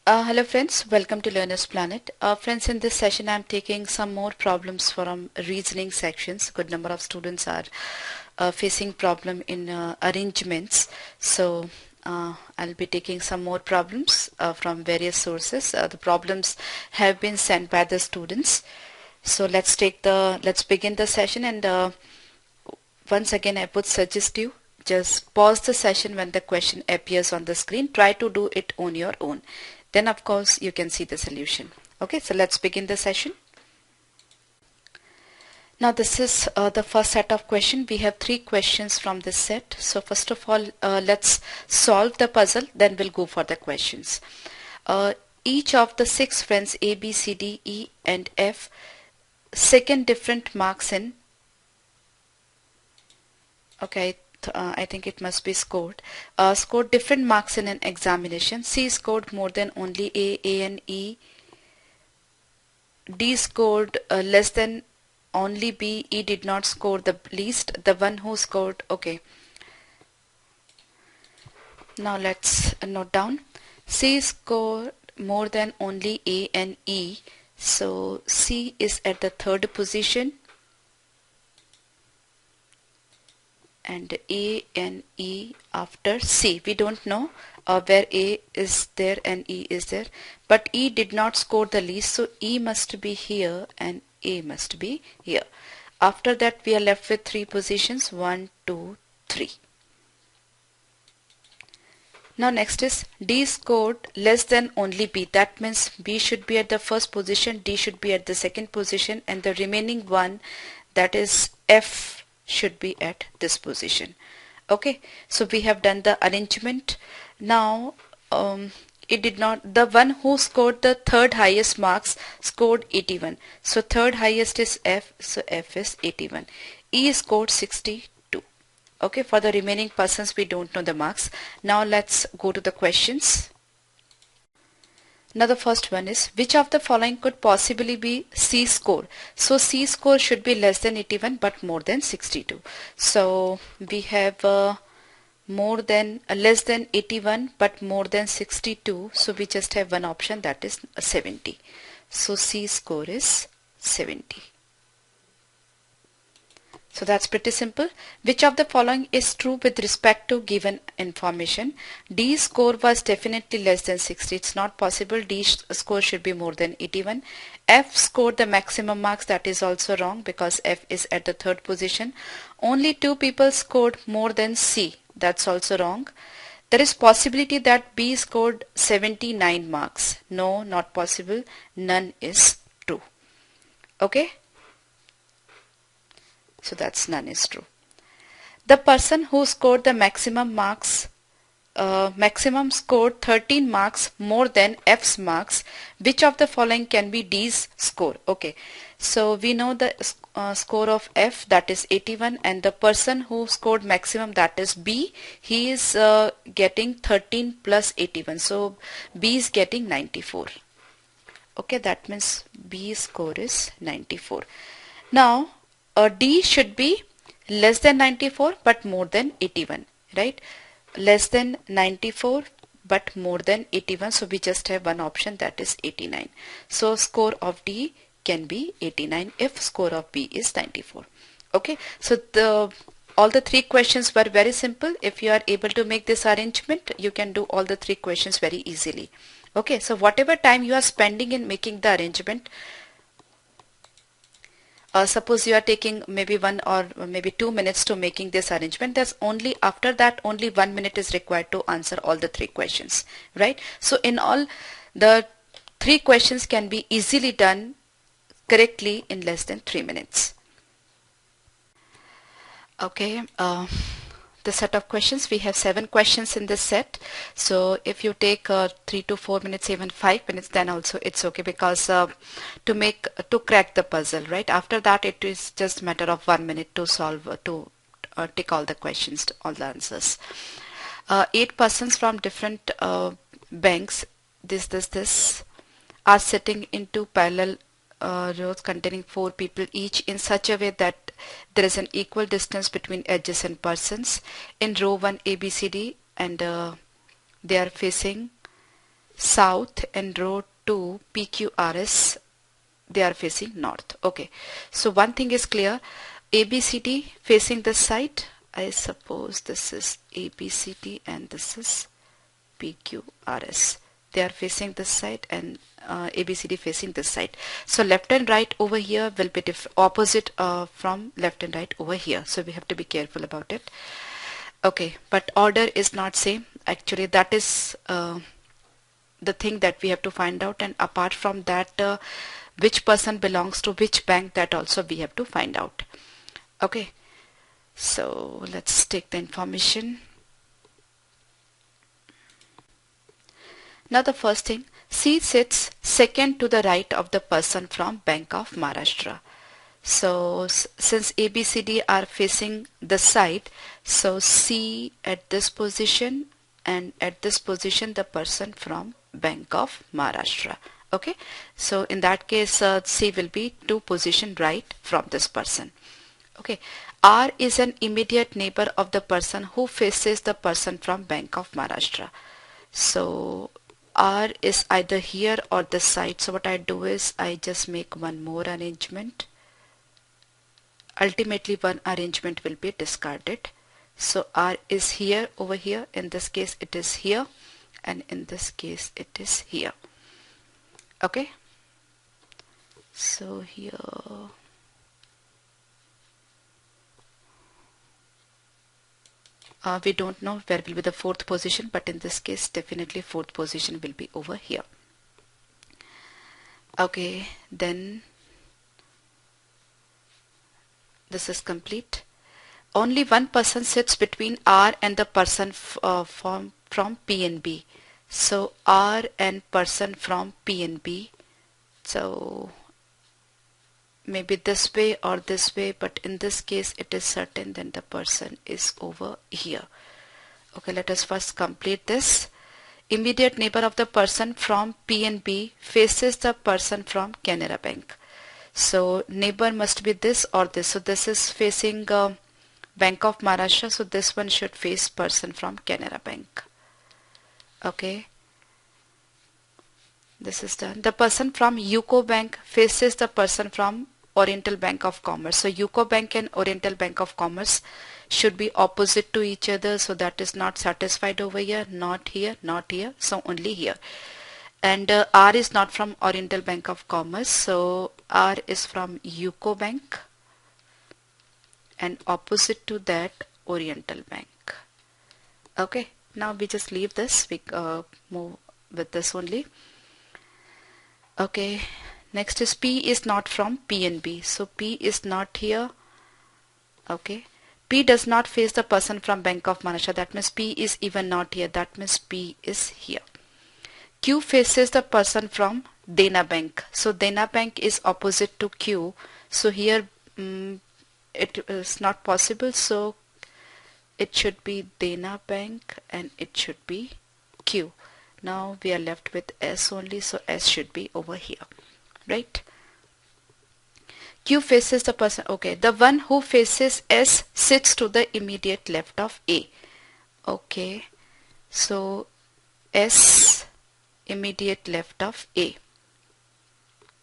Hello friends, welcome to Learner's Planet. Friends, in this session I'm taking some more problems from reasoning sections. Good number of students are facing problem in arrangements. So I'll be taking some more problems from various sources. The problems have been sent by the students. So let's begin the session, and once again I would suggest you just pause the session when the question appears on the screen. Try to do it on your own. Then of course you can see the solution. Okay, so let's begin the session. Now this is the first set of questions. We have 3 questions from this set. So first of all, let's solve the puzzle, then we'll go for the questions. Each of the 6 friends A, B, C, D, E and F second different marks in, okay, I think it must be scored different marks in an examination. C scored more than only A and E. D scored less than only B. E did not score the least. The one who scored, okay. Now let's note down. C scored more than only A and E. So C is at the 3rd position. And A and E after C. We don't know where A is there and E is there, but E did not score the least, so E must be here and A must be here. After that we are left with 3 positions, 1, 2, 3. Now next is D scored less than only B. That means B should be at the 1st position, D should be at the 2nd position, and the remaining one, that is F, should be at this position. Okay, so we have done the arrangement. Now it did not, the one who scored the 3rd highest marks scored 81. So 3rd highest is F, so F is 81. E scored 62. Okay, for the remaining persons we don't know the marks. Now let's go to the questions. Now the first one is, which of the following could possibly be C score? So C score should be less than 81 but more than 62. So we have less than 81 but more than 62. So we just have one option, that is 70. So C score is 70. So that's pretty simple. Which of the following is true with respect to given information? D score was definitely less than 60. It's not possible. D score should be more than 81. F scored the maximum marks. That is also wrong because F is at the 3rd position. Only 2 people scored more than C. That's also wrong. There is possibility that B scored 79 marks. No, not possible. None is true. Okay. So that's none is true. The person who scored the maximum marks, maximum scored 13 marks more than F's marks. Which of the following can be D's score? Okay, so we know the score of F, that is 81, and the person who scored maximum, that is B, he is getting 13 plus 81. So B is getting 94. Okay, that means B score is 94. Now D should be less than 94 but more than 81, right? Less than 94 but more than 81. So we just have one option, that is 89. So score of D can be 89 if score of B is 94. Okay, so all the 3 questions were very simple. If you are able to make this arrangement, you can do all the 3 questions very easily. Okay, so whatever time you are spending in making the arrangement, suppose you are taking maybe 1 or maybe 2 minutes to making this arrangement, there's only after that only 1 minute is required to answer all the 3 questions, right? So in all, the 3 questions can be easily done correctly in less than 3 minutes. Okay, the set of questions, we have 7 questions in this set. So if you take 3 to 4 minutes, even 5 minutes, then also it's okay, because to crack the puzzle, right? After that it is just a matter of 1 minute to solve, to tick all the questions, all the answers. 8 persons from different banks, this are sitting in 2 parallel rows containing 4 people each in such a way that there is an equal distance between adjacent persons. In row 1 ABCD, and they are facing south and row 2 PQRS, they are facing north. Okay, so one thing is clear, ABCD facing this side. I suppose this is ABCD and this is PQRS. They are facing this side and ABCD facing this side. So left and right over here will be opposite from left and right over here. So we have to be careful about it. Okay, but order is not same. Actually, that is the thing that we have to find out, and apart from that, which person belongs to which bank, that also we have to find out. Okay, so let's take the information. Now the first thing, C sits second to the right of the person from Bank of Maharashtra. So since ABCD are facing the side, so C at this position and at this position the person from Bank of Maharashtra. Okay, so in that case C will be 2 position right from this person. Okay, R is an immediate neighbor of the person who faces the person from Bank of Maharashtra. So R is either here or this side. So what I do is I just make one more arrangement. Ultimately one arrangement will be discarded. So R is here over here. In this case it is here, and in this case it is here. Okay, so here we don't know where will be the 4th position, but in this case definitely 4th position will be over here. Okay, then this is complete. Only one person sits between R and the person from P and B. So R and person from P and B. So maybe this way or this way, but in this case it is certain then the person is over here. Okay, let us first complete this. Immediate neighbor of the person from P and B faces the person from Canara Bank. So neighbor must be this or this. So this is facing Bank of Maharashtra, so this one should face person from Canara Bank. Okay, this is done. The person from UCO Bank faces the person from Oriental Bank of Commerce. So UCO Bank and Oriental Bank of Commerce should be opposite to each other, so that is not satisfied over here, not here, not here, so only here. And R is not from Oriental Bank of Commerce, so R is from UCO Bank, and opposite to that Oriental Bank. Okay, now we just leave this, we move with this only. Okay, next is P is not from P and B, so P is not here. Okay, P does not face the person from Bank of Maharashtra, that means P is even not here, that means P is here. Q faces the person from Dena Bank, so Dena Bank is opposite to Q, so here it is not possible, so it should be Dena Bank and it should be Q. Now we are left with S only, so S should be over here, right? Q faces the person, okay, the one who faces S sits to the immediate left of A. Okay, so S immediate left of A,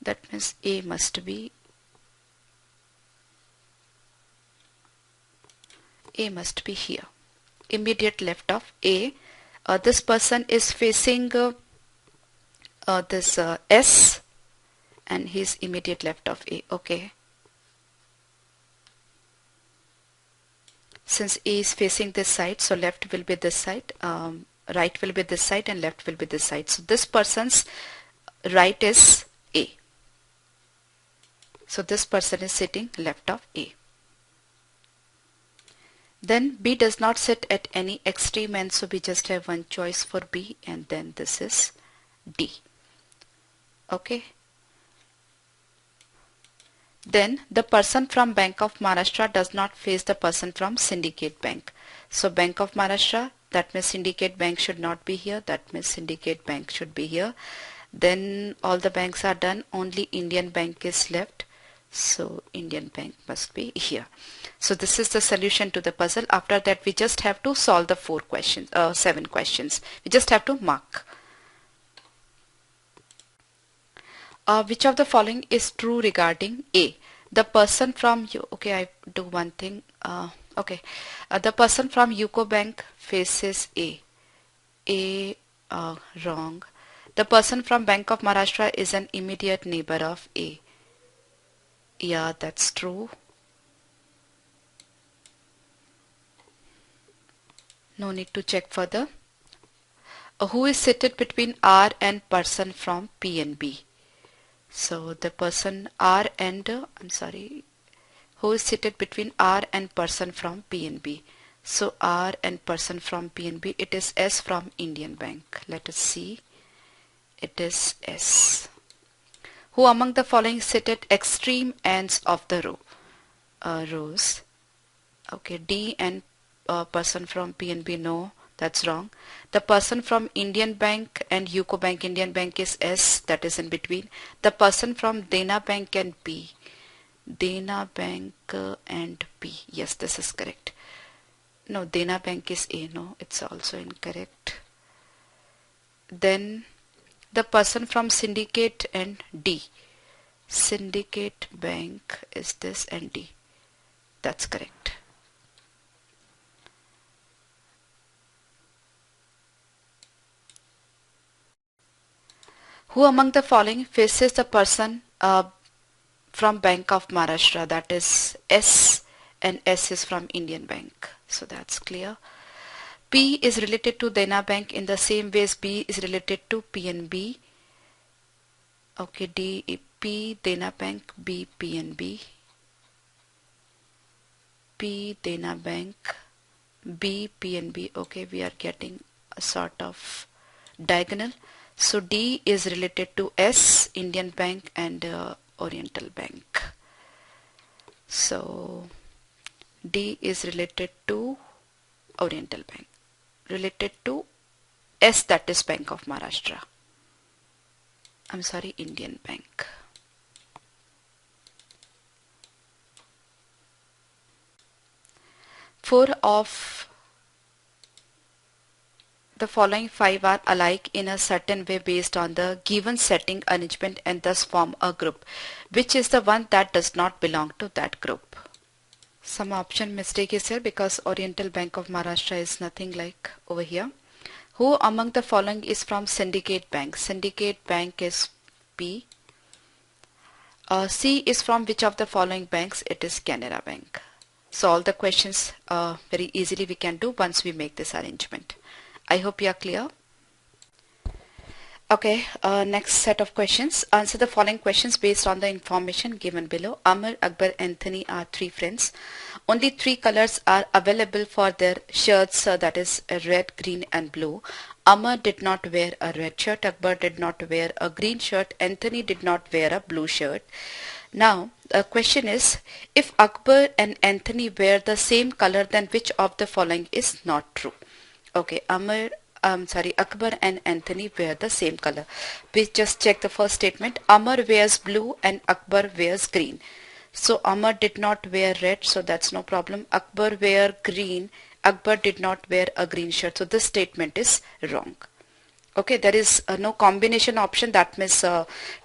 that means A must be here, immediate left of A. This person is facing this S, and he is immediate left of A. Okay, since A is facing this side, so left will be this side, right will be this side, and left will be this side. So this person's right is A, so this person is sitting left of A. Then B does not sit at any extreme end, so we just have one choice for B, and then this is D. Okay. Then the person from Bank of Maharashtra does not face the person from Syndicate Bank. So Bank of Maharashtra, that means Syndicate Bank should not be here, that means Syndicate Bank should be here. Then all the banks are done, only Indian Bank is left. So Indian Bank must be here. So this is the solution to the puzzle. After that we just have to solve the 7 questions. We just have to mark. Which of the following is true regarding A? The person from you. Okay, I do one thing. Okay, the person from UCO Bank faces A. A, wrong. The person from Bank of Maharashtra is an immediate neighbor of A. Yeah, that's true. No need to check further. Who is seated between R and person from P and B? So the person R and I'm sorry, who is seated between R and person from P and B? So R and person from P and B, it is S from Indian Bank. Let us see. It is S. Who among the following sit at extreme ends of the rows? Okay, D and person from P and B, no, that's wrong. The person from Indian Bank and UCO Bank, Indian Bank is S, that is in between. The person from Dena Bank and P, Dena Bank and P, yes, this is correct. No, Dena Bank is A, no, it's also incorrect. Then the person from Syndicate and D, Syndicate Bank is this and D, that's correct. Who among the following faces the person from Bank of Maharashtra, that is S, and S is from Indian Bank, so that's clear. P is related to Dena Bank in the same way as B is related to PNB. Okay, D, P, Dena Bank, B, PNB. P, Dena Bank, B, PNB. Okay, we are getting a sort of diagonal. So D is related to S, Indian Bank, and Oriental Bank. So D is related to Oriental Bank, related to S, that is Bank of Maharashtra. I'm sorry, Indian Bank. Four of the following five are alike in a certain way based on the given setting arrangement and thus form a group. Which is the one that does not belong to that group? Some option mistake is here because Oriental Bank of Maharashtra is nothing like over here. Who among the following is from Syndicate Bank? Syndicate Bank is P. C is from which of the following banks? It is Canara Bank. So all the questions very easily we can do once we make this arrangement. I hope you are clear. Okay, next set of questions. Answer the following questions based on the information given below. Amar, Akbar, Anthony are three friends. Only three colors are available for their shirts, that is red, green and blue. Amar did not wear a red shirt, Akbar did not wear a green shirt, Anthony did not wear a blue shirt. Now, the question is, if Akbar and Anthony wear the same color, then which of the following is not true? Okay, Akbar and Anthony wear the same color. We just check the first statement. Amar wears blue and Akbar wears green. So Amar did not wear red, so that's no problem. Akbar wear green. Akbar did not wear a green shirt. So this statement is wrong. Okay, there is no combination option. That means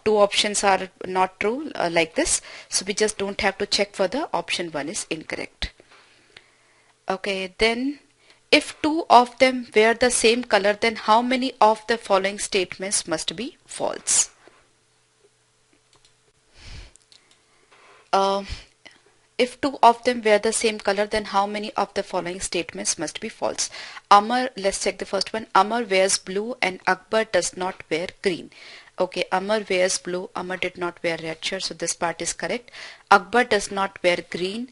two options are not true like this. So we just don't have to check further. Option 1 is incorrect. Okay, then if two of them wear the same color, then how many of the following statements must be false? If two of them wear the same color, then how many of the following statements must be false? Amar, let's check the first one. Amar wears blue and Akbar does not wear green. Okay, Amar wears blue, Amar did not wear red shirt, so this part is correct. Akbar does not wear green.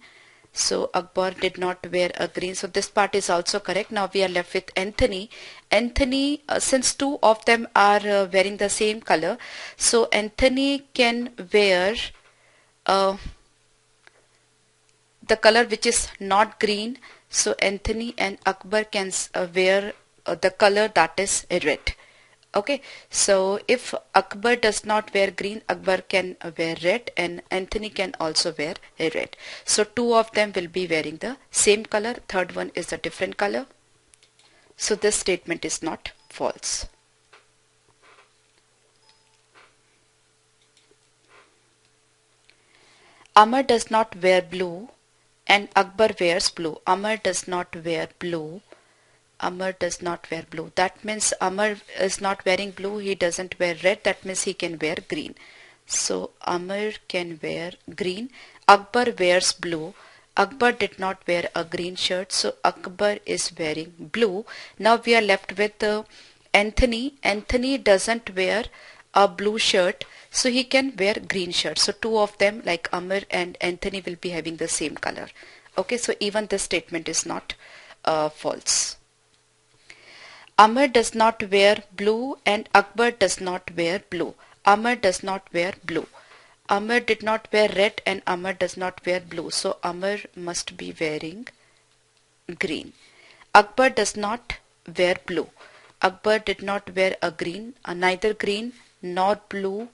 So Akbar did not wear a green. So this part is also correct. Now we are left with Anthony. Anthony, since two of them are wearing the same color, so Anthony can wear the color which is not green. So Anthony and Akbar can wear the color that is red. Okay, so if Akbar does not wear green, Akbar can wear red and Anthony can also wear red. So two of them will be wearing the same color, third one is a different color. So this statement is not false. Amar does not wear blue and Akbar wears blue. Amar does not wear blue. Amar does not wear blue. That means Amar is not wearing blue. He doesn't wear red. That means he can wear green. So Amar can wear green. Akbar wears blue. Akbar did not wear a green shirt. So Akbar is wearing blue. Now we are left with Anthony. Anthony doesn't wear a blue shirt. So he can wear green shirt. So two of them, like Amar and Anthony, will be having the same color. Okay, so even this statement is not false. Amar does not wear blue and Akbar does not wear blue. Amar does not wear blue. Amar did not wear red and Amar does not wear blue. So Amar must be wearing green. Akbar does not wear blue. Akbar did not wear a green, neither green nor blue.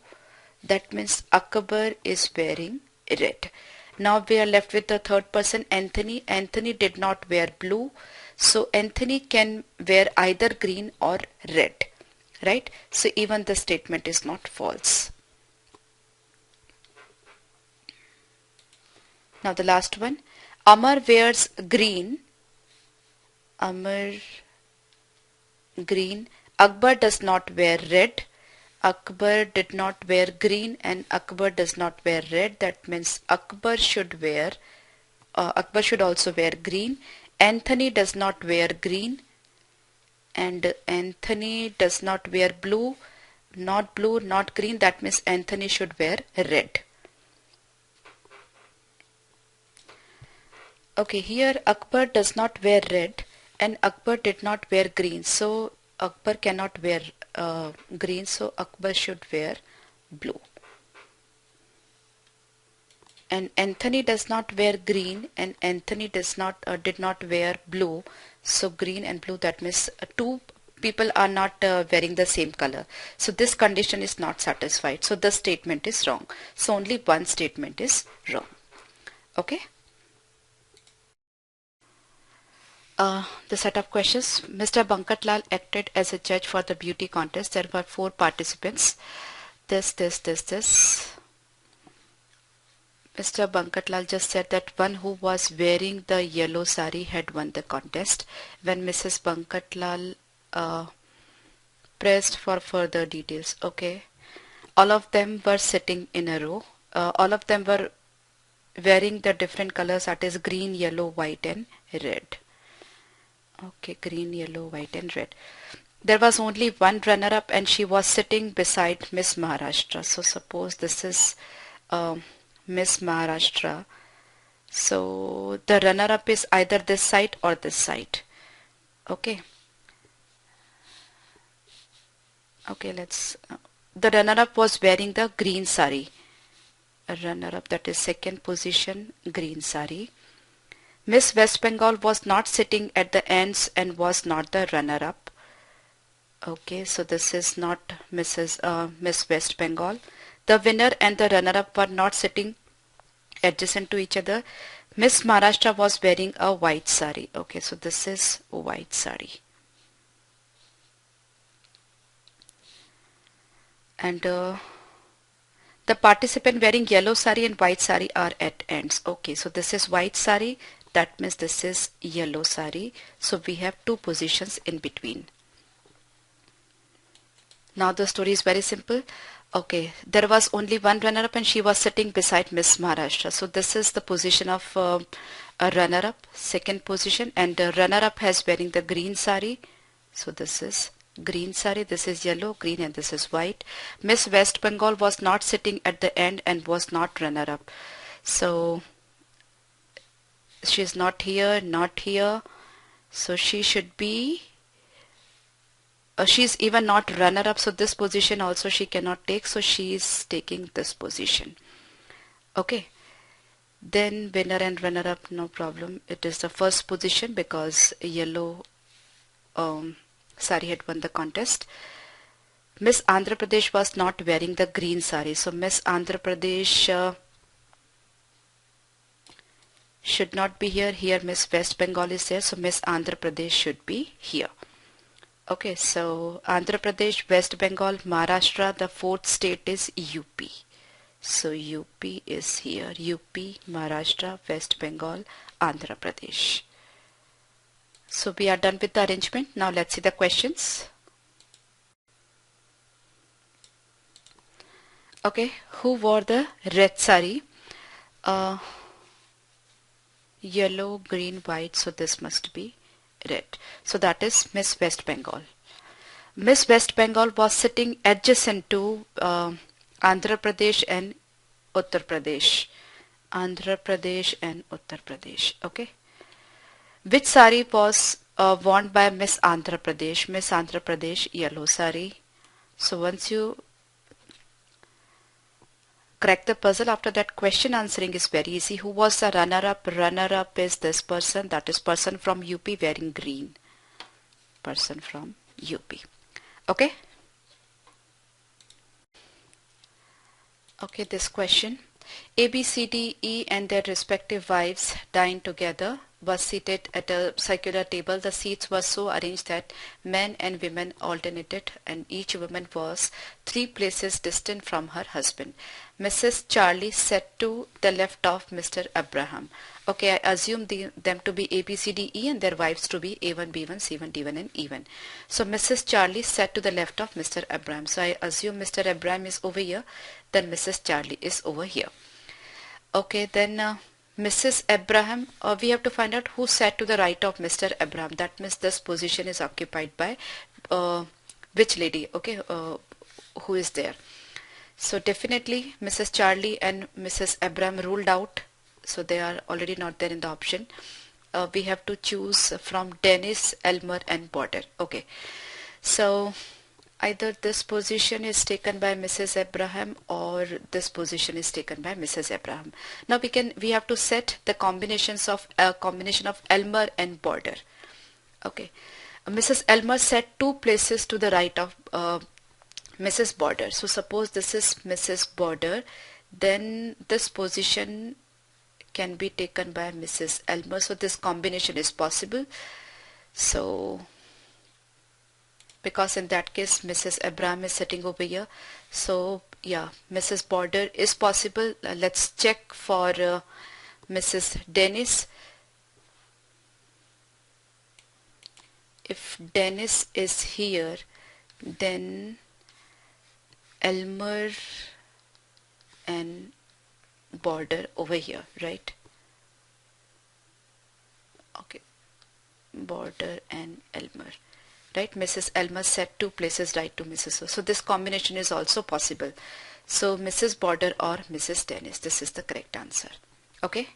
That means Akbar is wearing red. Now we are left with the third person, Anthony. Anthony did not wear blue. So Anthony can wear either green or red, right? So even the statement is not false. Now the last one, Amar wears green. Amar green. Akbar does not wear red. Akbar did not wear green and Akbar does not wear red. That means Akbar should also wear green. Anthony does not wear green and Anthony does not wear blue, not green. That means Anthony should wear red. Okay, here Akbar does not wear red and Akbar did not wear green. So Akbar cannot wear green. So Akbar should wear blue. And Anthony does not wear green and Anthony did not wear blue. So green and blue, that means two people are not wearing the same color. So this condition is not satisfied. So the statement is wrong. So only one statement is wrong. Okay. The set of questions. Mr. Bankatlal acted as a judge for the beauty contest. There were 4 participants. This. Mr. Bankatlal just said that one who was wearing the yellow sari had won the contest. When Mrs. Bankatlal pressed for further details, okay, all of them were sitting in a row. All of them were wearing the different colors, that is green, yellow, white and red. Okay, green, yellow, white and red. There was only one runner-up and she was sitting beside Miss Maharashtra. So suppose this is Miss Maharashtra. So the runner-up is either this side or this side. Okay. Okay, let's... the runner-up was wearing the green sari. A runner-up, that is second position, green sari. Miss West Bengal was not sitting at the ends and was not the runner-up. Okay, so this is not Miss West Bengal. The winner and the runner-up were not sitting adjacent to each other. Miss Maharashtra was wearing a white sari. Okay, so this is white sari. And the participant wearing yellow sari and white sari are at ends. Okay, so this is white sari. That means this is yellow sari. So we have 2 positions in between. Now the story is very simple. Okay, there was only one runner-up and she was sitting beside Miss Maharashtra. So this is the position of a runner-up, second position, and the runner-up has wearing the green sari. So this is green sari, this is yellow, green, and this is white. Miss West Bengal was not sitting at the end and was not runner-up. So she is not here, not here. So she should be... she's even not runner-up, so this position also she cannot take, so she is taking this position. Okay, then winner and runner-up, no problem. It is the first position because yellow sari had won the contest. Miss Andhra Pradesh was not wearing the green sari, so Miss Andhra Pradesh should not be here. Here Miss West Bengal is there, so Miss Andhra Pradesh should be here. Okay, so Andhra Pradesh, West Bengal, Maharashtra, the 4th state is UP. So UP is here. UP, Maharashtra, West Bengal, Andhra Pradesh. So we are done with the arrangement. Now let's see the questions. Okay, who wore the red sari? Yellow, green, white, so this must be red. So that is Miss West Bengal. Miss West Bengal was sitting adjacent to Andhra Pradesh and Uttar Pradesh. Andhra Pradesh and Uttar Pradesh. Okay. Which sari was worn by Miss Andhra Pradesh? Miss Andhra Pradesh, yellow sari. So once you crack the puzzle, after that question answering is very easy. Who was the runner-up? Runner-up is this person, that is person from UP wearing green. Person from UP. Okay. Okay, this question. A, B, C, D, E and their respective wives dined together, was seated at a circular table. The seats were so arranged that men and women alternated and each woman was 3 places distant from her husband. Mrs. Charlie sat to the left of Mr. Abraham. Okay, I assume them to be A, B, C, D, E and their wives to be A1, B1, C1, D1 and E1. So Mrs. Charlie sat to the left of Mr. Abraham. So I assume Mr. Abraham is over here, then Mrs. Charlie is over here. Okay, then Mrs. Abraham, we have to find out who sat to the right of Mr. Abraham. That means this position is occupied by which lady, okay, who is there. So definitely Mrs. Charlie and Mrs. Abraham ruled out. So they are already not there in the option. We have to choose from Dennis, Elmer and Border. Okay, so either this position is taken by Mrs. Abraham or this position is taken by Mrs. Abraham. Now we have to set the combination of Elmer and Border. Okay, Mrs. Elmer set 2 places to the right of Mrs. Border. So suppose this is Mrs. Border, then this position can be taken by Mrs. Elmer. So this combination is possible. So because in that case Mrs. Abraham is sitting over here, so yeah, Mrs. Border is possible. Let's check for Mrs. Dennis. If Dennis is here, then Elmer and Border over here, right? Okay, Border and Elmer. Right, Mrs. Elmer set 2 places right to Mrs. So this combination is also possible. So Mrs. Border or Mrs. Dennis, this is the correct answer. Okay.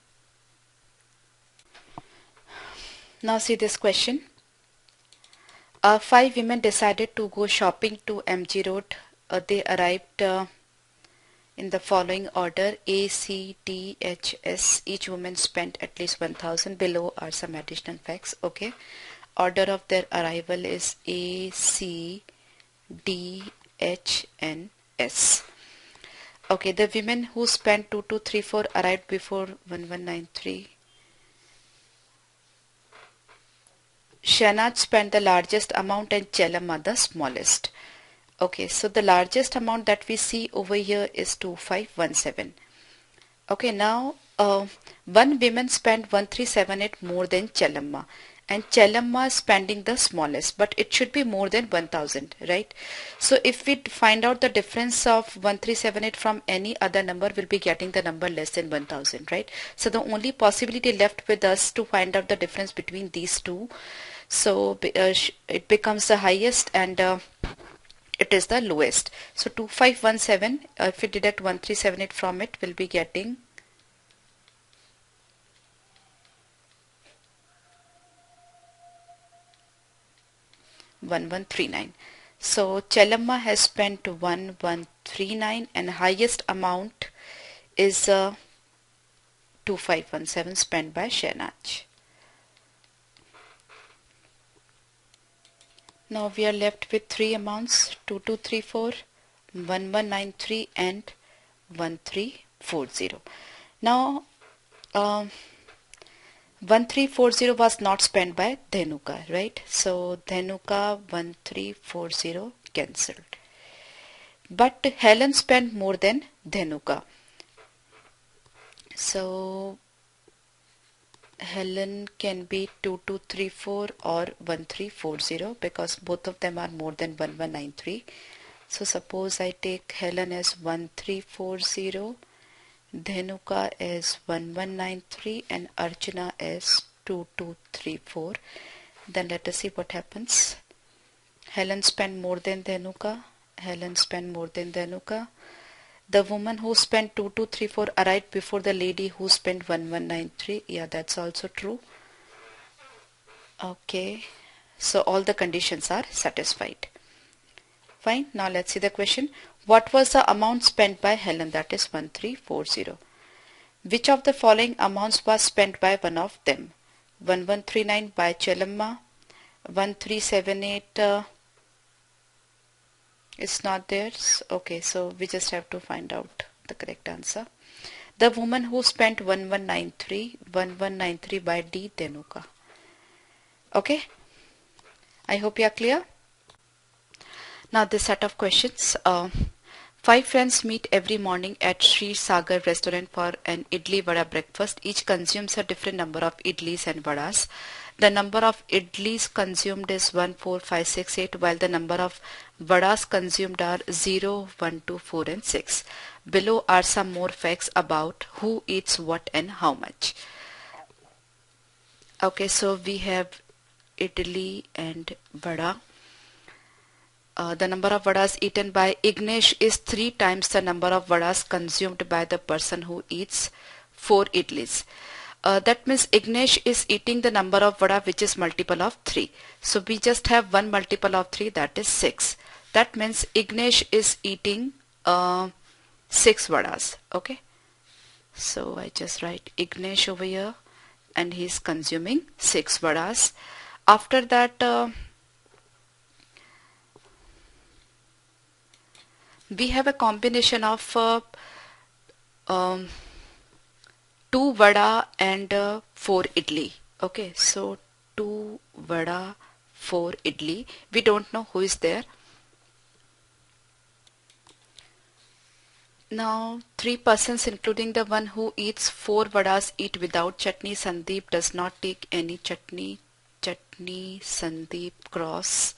Now see this question. 5 women decided to go shopping to MG Road. They arrived in the following order: A, C, D, H, S. Each woman spent at least 1,000. Below are some additional facts. Okay. Order of their arrival is A, C, D, H and S. Okay, the women who spent 2234 arrived before 1193. Shanaj spent the largest amount and Chellamma the smallest. Okay, so the largest amount that we see over here is 2517. Okay, now one woman spent 1378 more than Chellamma. And Chellamma is spending the smallest, but it should be more than 1000, right? So if we find out the difference of 1378 from any other number, we'll be getting the number less than 1000, right? So the only possibility left with us to find out the difference between these two, so it becomes the highest and it is the lowest. So 2517, if we deduct 1378 from it, we'll be getting 1139. So Chellamma has spent 1139 and highest amount is 2517 spent by Shehnaz. Now we are left with 3 amounts: 2234, 1193 and 1340. Now 1340 was not spent by Dhanuka, right? So Dhanuka 1340 cancelled. but Helen spent more than Dhanuka. So Helen can be 2234 or 1340 because both of them are more than 1193. So suppose I take Helen as 1340, Dhanuka as 1193 and Archana as 2234. Then let us see what happens. Helen spent more than Dhanuka. Helen spent more than Dhanuka. The woman who spent 2234 arrived before the lady who spent 1193. Yeah, that's also true. Okay, so all the conditions are satisfied. Fine. Now let's see the question. What was the amount spent by Helen? That is 1340. Which of the following amounts was spent by one of them? 1139 by Chelamma. 1378 it's not there. Okay, so we just have to find out the correct answer. The woman who spent 1193 by D. Dhanuka. Okay, I hope you are clear. Now this set of questions. 5 friends meet every morning at Sri Sagar restaurant for an idli vada breakfast. Each consumes a different number of idlis and vadas. The number of idlis consumed is 1, 4, 5, 6, 8, while the number of vadas consumed are 0, 1, 2, 4 and 6. Below are some more facts about who eats what and how much. Okay, so we have idli and vada. The number of vadas eaten by Ignesh is 3 times the number of vadas consumed by the person who eats 4 idlis. That means Ignesh is eating the number of vada which is multiple of 3. So we just have one multiple of 3, that is 6. That means Ignesh is eating 6 vadas. Okay. So I just write Ignesh over here and he is consuming 6 vadas. After that we have a combination of 2 vada and 4 idli. Okay, so 2 vada, 4 idli. We don't know who is there. Now 3 persons including the one who eats 4 vadas eat without chutney. Sandeep does not take any chutney. Chutney, Sandeep, cross.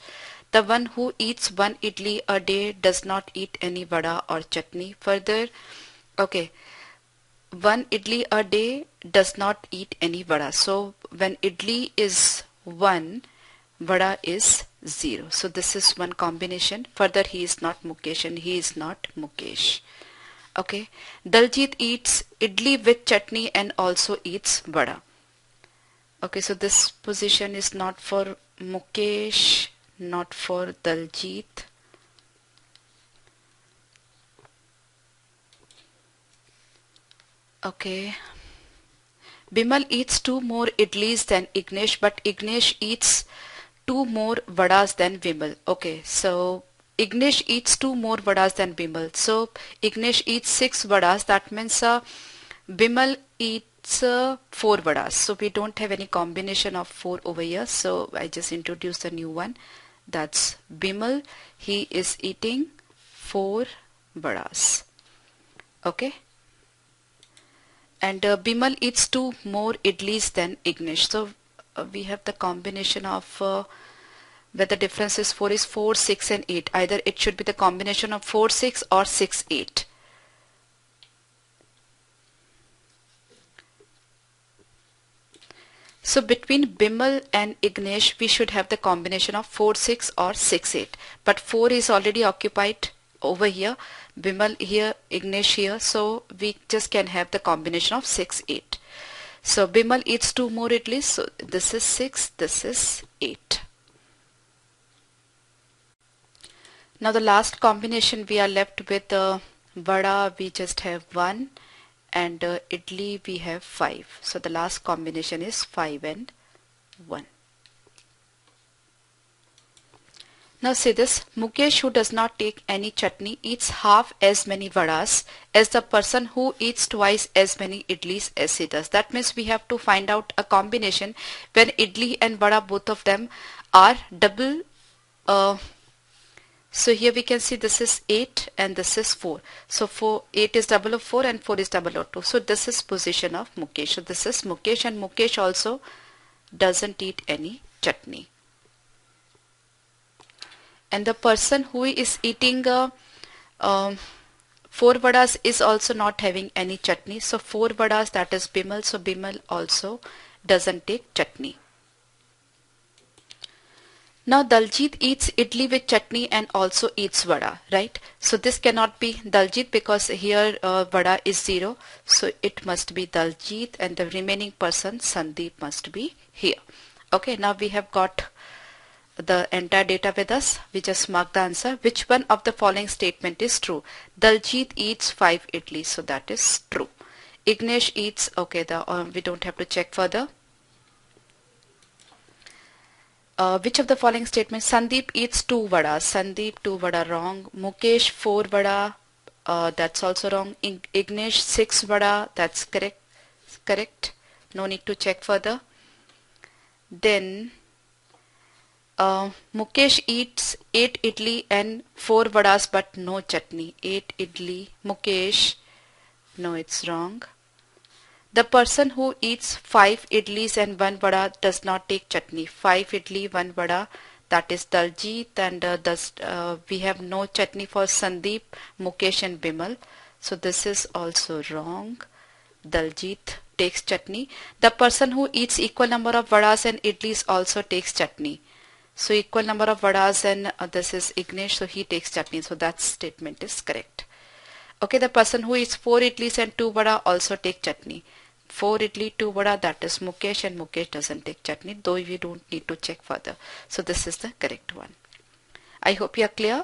The one who eats 1 idli a day does not eat any vada or chutney. Further, okay, 1 idli a day does not eat any vada. So when idli is 1, vada is 0. So this is one combination. Further, he is not Mukesh and he is not Mukesh. Okay, Daljit eats idli with chutney and also eats vada. Okay, so this position is not for Mukesh, not for Daljit. Okay, Bimal eats 2 more idlis than Ignesh, but Ignesh eats 2 more vadas than Bimal. Okay, so Ignesh eats 2 more vadas than Bimal. So Ignesh eats 6 vadas. That means Bimal eats 4 vadas. So we don't have any combination of 4 over here. So I just introduced a new one. That's Bimal. He is eating 4 vadas. Okay. And Bimal eats 2 more idlis than Ignesh. So we have the combination of where the difference is 4 is 4, 6 and 8. Either it should be the combination of 4, 6 or 6, 8. So between Bimal and Ignesh, we should have the combination of 4, 6 or 6, 8. But 4 is already occupied over here. Bimal here, Ignesh here. So we just can have the combination of 6, 8. So Bimal eats 2 more idlis. So this is 6, this is 8. Now the last combination we are left with vada, we just have 1. And idli we have 5. So the last combination is 5 and 1. Now see this, Mukesh, who does not take any chutney, eats half as many vadas as the person who eats twice as many idlis as he does. That means we have to find out a combination when idli and vada, both of them are double So here we can see this is 8 and this is 4. So 8 is 004 and 4 is 002. So this is position of Mukesh. So this is Mukesh, and Mukesh also doesn't eat any chutney. And the person who is eating 4 vadas is also not having any chutney. So 4 vadas, that is Bimal. So Bimal also doesn't take chutney. Now Daljit eats idli with chutney and also eats vada, right? So this cannot be Daljit because here vada is 0. So it must be Daljit, and the remaining person Sandeep must be here. Okay, now we have got the entire data with us. We just mark the answer. Which one of the following statement is true? Daljit eats 5 idlis, so that is true. Ignesh eats, okay, we don't have to check further. Which of the following statements? Sandeep eats 2 vadas. Sandeep 2 vada, wrong. Mukesh 4 vada, that's also wrong. Ignesh 6 vada, that's correct. Correct. No need to check further. Then Mukesh eats 8 idli and 4 vadas but no chutney. 8 idli. Mukesh, no, it's wrong. The person who eats 5 idlis and 1 vada does not take chutney. 5 idli, 1 vada, that is Daljit, and we have no chutney for Sandeep, Mukesh and Bimal. So this is also wrong. Daljit takes chutney. The person who eats equal number of vadas and idlis also takes chutney. So equal number of vadas, and this is Ignesh, so he takes chutney. So that statement is correct. Okay, the person who eats 4 idlis and 2 vada also take chutney. 4 idli, 2 vada, that is Mukesh, and Mukesh doesn't take chutney, though we don't need to check further. So this is the correct one. I hope you are clear.